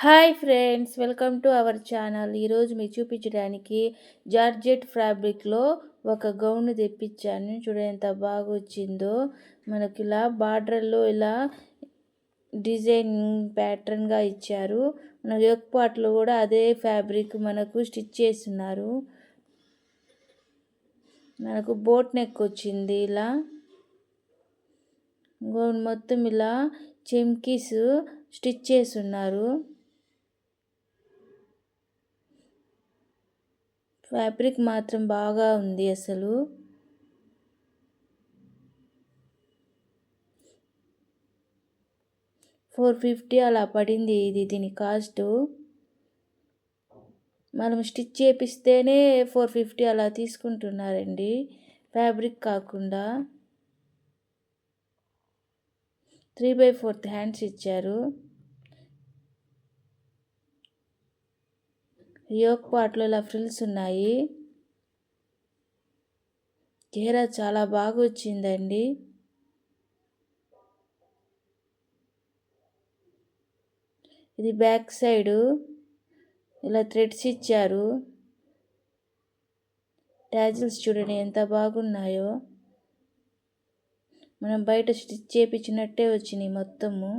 Hi friends, welcome to our channel. ఈరోజు మీకు చూపించడానికి జార్జెట్ ఫ్యాబ్రిక్లో ఒక గౌన్ తెప్పించాను. చూడండి ఎంత బాగా వచ్చిందో. మనకి ఇలా బార్డర్లో ఇలా డిజైన్ ప్యాటర్న్గా ఇచ్చారు. మన యోక్ పార్ట్లో కూడా అదే ఫ్యాబ్రిక్ మనకు స్టిచ్ చేస్తున్నారు. మనకు బోట్ నెక్ వచ్చింది. ఇలా గౌన్ మొత్తం ఇలా చెమ్కీస్ స్టిచ్ చేస్తున్నారు. ఫ్యాబ్రిక్ మాత్రం బాగా ఉంది. అసలు 450 అలా పడింది. దీని కాస్ట్ మనం స్టిచ్ చేపిస్తేనే 450 అలా తీసుకుంటున్నారండి, ఫ్యాబ్రిక్ కాకుండా. 3/4 హ్యాండ్స్ ఇచ్చారు. యోక్ పార్ట్లో ఇలా ఫ్రిల్స్ ఉన్నాయి. చీర చాలా బాగా వచ్చిందండి. ఇది బ్యాక్ సైడు ఇలా థ్రెడ్స్ ఇచ్చారు. టాజిల్స్ చూడండి ఎంత బాగున్నాయో. మనం బయట స్టిచ్ చేయించినట్టే వచ్చినాయి మొత్తము.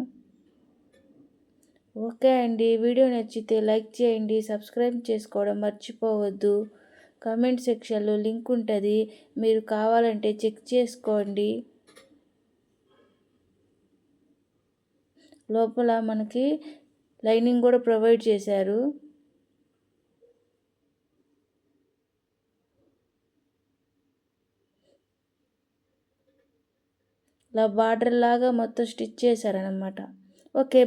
ఓకే అండి, వీడియో నచ్చితే లైక్ చేయండి, సబ్స్క్రైబ్ చేసుకోవడం మర్చిపోవద్దు. కామెంట్ సెక్షన్లో లింక్ ఉంటుంది, మీరు కావాలంటే చెక్ చేసుకోండి. లోపల మనకి లైనింగ్ కూడా ప్రొవైడ్ చేశారు. ఇలా బార్డర్ లాగా మొత్తం స్టిచ్ చేశారనమాట. ఓకే.